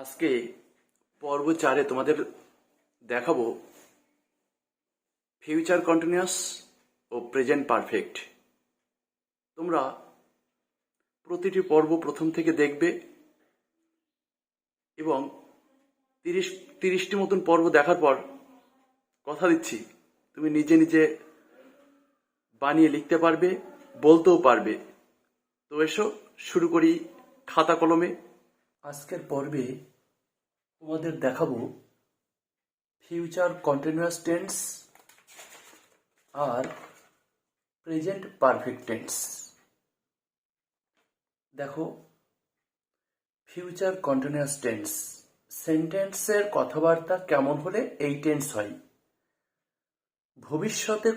আজকে পর্ব 4-এ তোমাদের দেখাবো ফিউচার কন্টিনিউয়াস ও প্রেজেন্ট পারফেক্ট। তোমরা প্রতিটি পর্ব প্রথম থেকে দেখবে এবং 30টি মতন পর্ব দেখার পর কথা দিচ্ছি তুমি নিজে নিজে বানিয়ে লিখতে পারবে, বলতেও পারবে। তো এসো শুরু করি খাতা কলমে। আজকের পর্বে তোমাদের দেখাবো ফিউচার কন্টিনিউয়াস টেন্স আর প্রেজেন্ট পারফেক্ট টেন্স। দেখো, ফিউচার কন্টিনিউয়াস টেন্স সেন্টেন্সের কথাবার্তা কেমন হলে এই টেন্স হয়। ভবিষ্যতে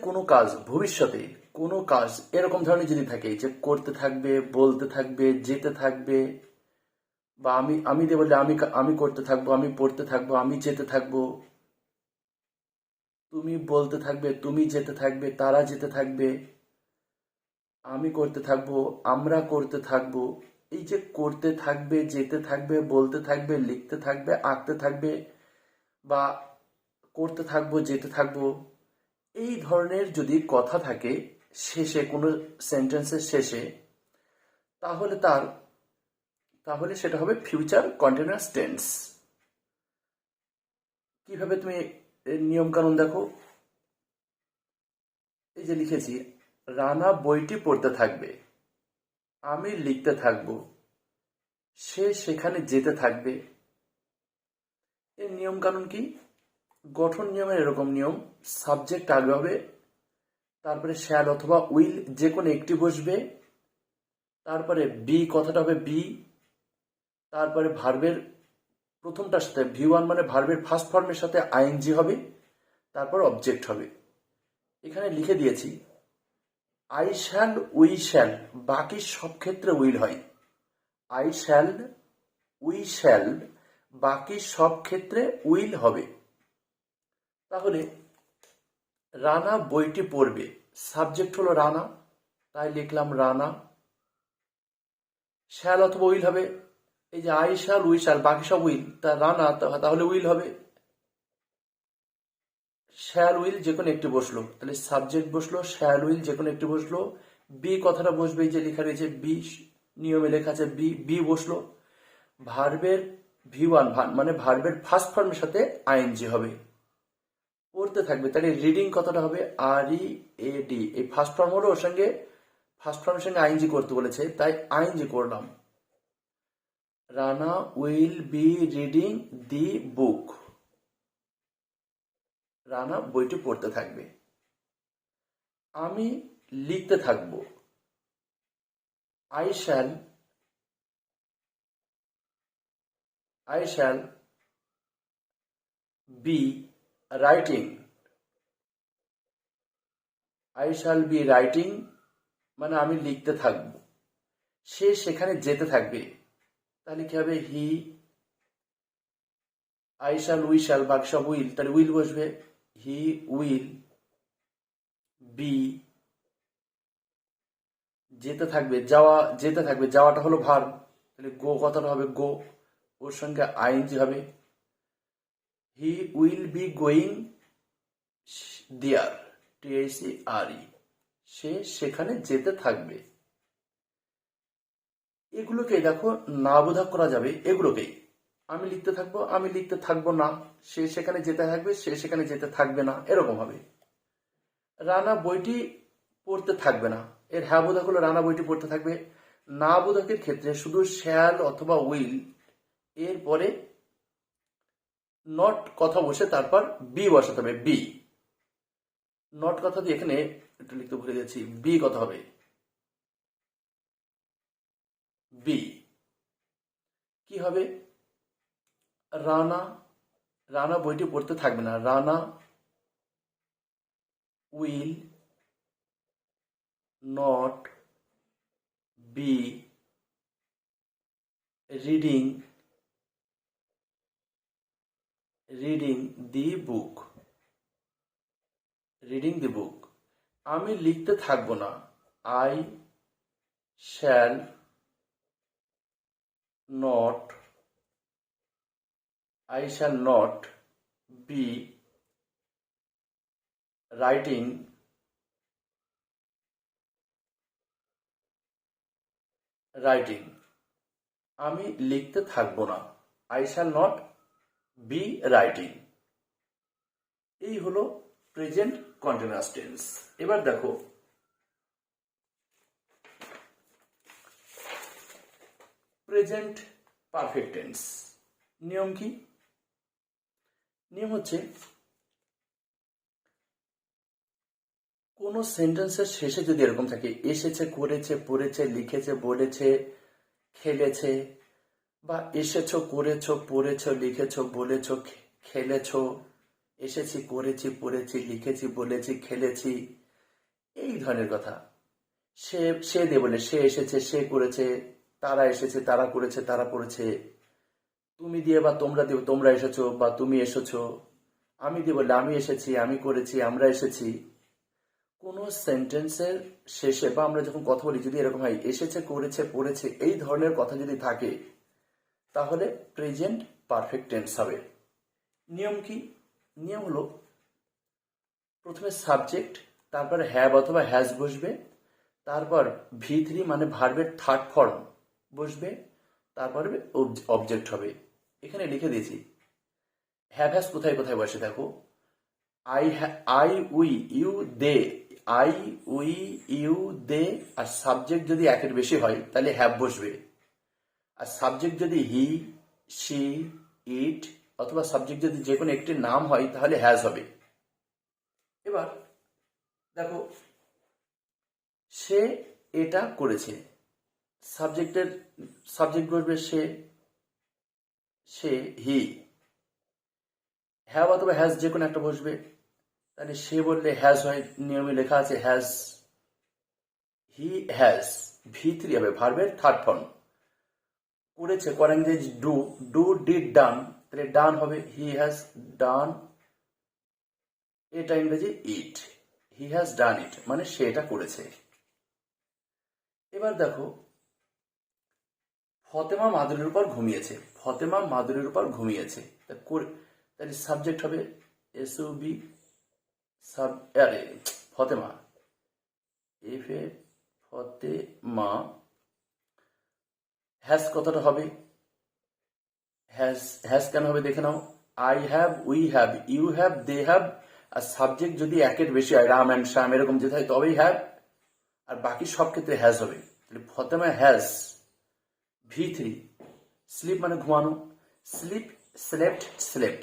কোনো কাজ এরকম ধরনের যদি থাকে যে করতে থাকবে, বলতে থাকবে, যেতে থাকবে, বা আমি দিয়ে বললে আমি করতে থাকবো, আমি পড়তে থাকবো, আমি যেতে থাকবো, তুমি বলতে থাকবে, তুমি যেতে থাকবে, তারা যেতে থাকবে, আমি করতে থাকবো, আমরা করতে থাকবো। এই যে করতে থাকবে, যেতে থাকবে, বলতে থাকবে, লিখতে থাকবে, আঁকতে থাকবে, বা করতে থাকবো, যেতে থাকবো, এই ধরনের যদি কথা থাকে শেষে, কোনো সেন্টেন্সের শেষে, তাহলে সেটা হবে ফিউচার কন্টিনিউয়াস টেন্স। কিভাবে তুমি নিয়ম কানুন দেখো, এই যে লিখেছি, রানা বইটি পড়তে থাকবে, আমি লিখতে থাকবো, সে সেখানে যেতে থাকবে। এর নিয়ম কানুন কি? গঠন নিয়মের এরকম নিয়ম, সাবজেক্ট আগে হবে, তারপরে শ্যাল অথবা উইল যে কোনো একটি বসবে, তারপরে বি কথাটা হবে বি, তারপরে ভার্বের প্রথমটার সাথে V1 মানে ভার্বের ফার্স্ট ফর্মের সাথে আইএনজি হবে, তারপর অবজেক্ট হবে। এখানে লিখে দিয়েছি আই শ্যাল, উই শ্যাল, বাকি সব ক্ষেত্রে উইল হয়। আই শ্যাল, উই শ্যাল, বাকি সব ক্ষেত্রে উইল হবে। তাহলে রানা বইটি পড়বে, সাবজেক্ট হলো রানা, তাই লিখলাম রানা। শ্যাল অথবা উইল হবে, এই যে আই শ্যাল, উই শ্যাল, বাকি সব উইল, তা রানা তাহলে উইল হবে। শ্যাল উইল যে কোনো একটি বসলো, তাহলে সাবজেক্ট বসলো, শ্যাল উইল যে কোনো একটি বসলো, বি কথাটা বসবে, এই যে লেখা রয়েছে বি, নিয়মে লেখা আছে বি, বি বসলো। ভার্বের V1 মানে ভার্বের ফার্স্ট ফর্মের সাথে আইএনজি হবে। পড়তে থাকবে, তাহলে রিডিং কথাটা হবে READ, এই ফার্স্ট ফর্ম হলো, ওর সঙ্গে ফার্স্ট ফর্মের সঙ্গে আইএনজি করতে বলেছে, তাই আইএনজি করলাম। Rana will be reading the book, Rana বইটি পড়তে থাকবে। আমি লিখতে থাকবো, I shall be writing, I shall be writing মানে আমি লিখতে থাকবো। সে সেখানে যেতে থাকবে, তাহলে কি হবে? হি, আই শ্যাল, উই শ্যাল, বাকি সব উইল, তাহলে উইল বসবে। হি উইল বি, যেতে থাকবে, যেতে থাকবে, যাওয়াটা হলো ভার্ব, তাহলে গো কথাটা হবে গো, ওর সঙ্গে আইএনজি হবে। He will be going there, THERE, সে সেখানে যেতে থাকবে। এগুলোকেই দেখো না বোধক করা যাবে, এগুলোকেই আমি লিখতে থাকবো, আমি লিখতে থাকবো না, সে সেখানে যেতে থাকবে, সে সেখানে যেতে থাকবে না, এরকম হবে। রানা বইটি পড়তে থাকবে না, এর হ্যাঁ বোধক হলো রানা বইটি পড়তে থাকবে। না বোধকের ক্ষেত্রে শুধু শ্যাল অথবা উইল, এরপরে নট কথা বসে তারপর বি বসাতে হবে, বি। নট কথা দিয়ে এখানে একটু লিখতে ভুলে গেছি, বি কথা হবে বি। কি হবে? রানা, রানা বইটি পড়তে থাকবে না, Rana will not be reading the book, reading the book. আমি লিখতে থাকবো না, I shall not I shall not be writing আমি লিখতে থাকবো না। I shall not be writing। এই হলো প্রেজেন্ট কন্টিনিউয়াস টেন্স। এবার দেখো প্রেজেন্ট পারফেক্ট টেন্স। নিয়ম কি? নিয়ম হচ্ছে কোনো সেন্টেন্সের শেষে যদি এরকম থাকে এসেছে, করেছে, পড়েছে, লিখেছে, বলেছে, খেলেছে, বা এসেছো, করেছো, পড়েছো, লিখেছো, বলেছো, খেলেছো, এসেছি, করেছি, পড়েছি, লিখেছি, বলেছি, খেলেছি, এই ধরনের কথা। সে দিয়ে বলে সে এসেছে, সে করেছে, তারা এসেছে, তারা করেছে, তারা পড়েছে। তুমি দিয়ে বা তোমরা দিয়ে তোমরা এসেছো বা তুমি এসেছো। আমি দিয়ে বললে আমি এসেছি, আমি করেছি, আমরা এসেছি। কোনো সেন্টেন্সের শেষে বা আমরা যখন কথা বলি যদি এরকম হয় এসেছে, করেছে, পড়েছে, এই ধরনের কথা যদি থাকে তাহলে প্রেজেন্ট পারফেক্ট টেন্স হবে। নিয়ম কি? নিয়ম হলো প্রথমে সাবজেক্ট, তারপর হ্যাভ অথবা হ্যাজ বসবে, তারপর V3 মানে ভার্বের থার্ড ফর্ম বসবে, তারপর অবজেক্ট হবে। এখানে লিখে দিয়েছি হ্যাভ হ্যাজ কোথায় কোথায় বসে দেখো। I we you they, I we you they, আর সাবজেক্ট যদি একের বেশি হয় তাহলে হ্যাভ বসবে। আর সাবজেক্ট যদি হি, শি, ইট অথবা সাবজেক্ট যদি যে কোনো একটি নাম হয় তাহলে হ্যাজ হবে। এবার দেখো সে এটা করেছে, সাবজেক্ট বসবে সে হি, হ্যাভ অথবা হ্যাজ যে কোনো একটা বসবে। তাহলে সে বললে হ্যাজ হয়, নিয়মে লেখা আছে হ্যাজ, হি হ্যাজ, V3 হবে ভার্বের থার্ড ফর্ম। করেছে করা ইংরেজি ডু ডিড ডান, তাহলে ডান হবে হি হ্যাজ ডান, এটা ইংরেজি ইট, হি হ্যাজ ডান ইট, মানে সে এটা করেছে। এবার দেখো ফতেমা মাদুরের উপর ঘুমিয়েছে, ফতেমা মাদুরের উপর ঘুমিয়েছে, তাহলে সাবজেক্ট হবে SUB, আরে ফতেমা, এফে ফতেমা, হ্যাজ কতটা হবে, হ্যাজ কেন হবে দেখে নাও। I have, we have, you have, they have, আর সাবজেক্ট যদি একের বেশি হয় রাম অ্যান্ড শ্যাম এরকম যেতে হয় তবেই হ্যাভ, আর বাকি সব ক্ষেত্রে হ্যাজ হবে। তাহলে ফতেমা হ্যাজ, V3, স্লিপ মানে ঘুমানো, স্লিপ, স্লেপ্ট,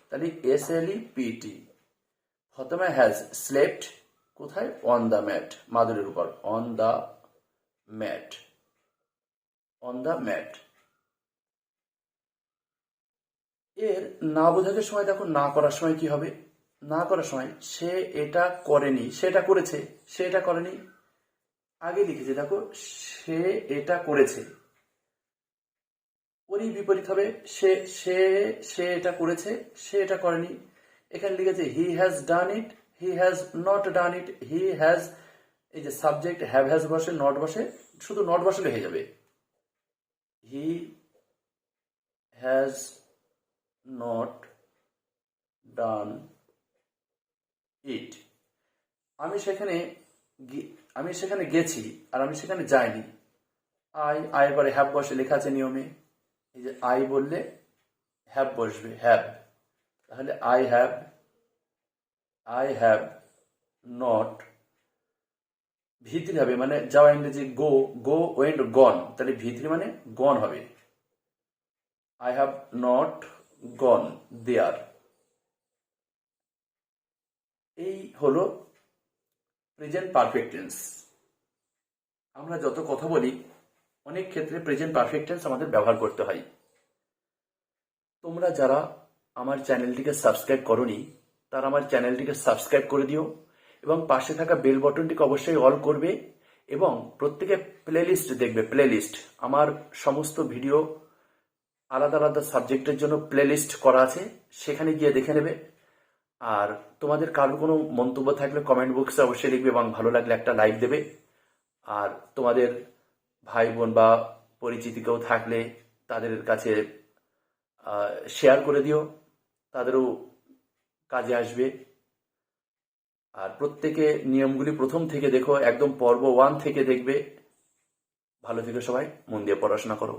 তাহলে SLEPT, ফতেমা হ্যাজ স্লেপ্ট কোথায়, অন দ্য ম্যাট, মাদুরের উপর, on the mat, on the mat. এর না বোঝানোর সময় দেখো না করার সময় কি হবে। না করার সময় সে এটা করেনি, সে এটা করেছে, সে এটা করেনি, আগে লিখেছে দেখো সে এটা করেছে, ওরই বিপরীত হবে সে সে সে এটা করেছে, সে এটা করেনি। এখানে লিখেছে he has done it, he has not done it, he has, এই যে সাবজেক্ট হ্যাভ হ্যাজ বসে নট বসে, শুধু নট বসলে হয়ে যাবে হি হ্যাজ নট ডান ইট। আমি সেখানে গেছি আর আমি সেখানে যাইনি। আই পরে হ্যাভ বসে লেখা আছে নিয়মে, এই যে আই বললে হ্যাভ বসবে, হ্যাভ, তাহলে আই হ্যাভ নট, V3 হবে মানে যাওয়া ইংরেজি গো ওয়েন্ট গন, তাহলে V3 মানে গন হবে, আই হ্যাভ নট গন দেয়ার। এই হলো প্রেজেন্ট পারফেক্ট টেন্স। আমরা যত কথা বলি অনেক ক্ষেত্রে প্রেজেন্ট পারফেক্ট টেন্স আমাদের ব্যবহার করতে হয়। তোমরা যারা আমার চ্যানেলটিকে সাবস্ক্রাইব করোনি তারা আমার চ্যানেলটিকে সাবস্ক্রাইব করে দিও এবং পাশে থাকা বেল বটনটিকে অবশ্যই অল করবে এবং প্রত্যেকে প্লেলিস্ট দেখবে। প্লেলিস্ট আমার সমস্ত ভিডিও আলাদা আলাদা সাবজেক্টের জন্য প্লেলিস্ট করা আছে, সেখানে গিয়ে দেখে নেবে। আর তোমাদের কারোর কোনো মন্তব্য থাকলে কমেন্ট বক্সে অবশ্যই লিখবে এবং ভালো লাগলে একটা লাইক দেবে। আর তোমাদের ভাই বোন বা পরিচিতি কেউ থাকলে তাদের কাছে শেয়ার করে দিও, তাদেরও কাজে আসবে। আর প্রত্যেকে নিয়মগুলি প্রথম থেকে দেখো, একদম পর্ব 1 থেকে দেখবে। ভালো থেকো সবাই, মন দিয়ে পড়াশোনা করো।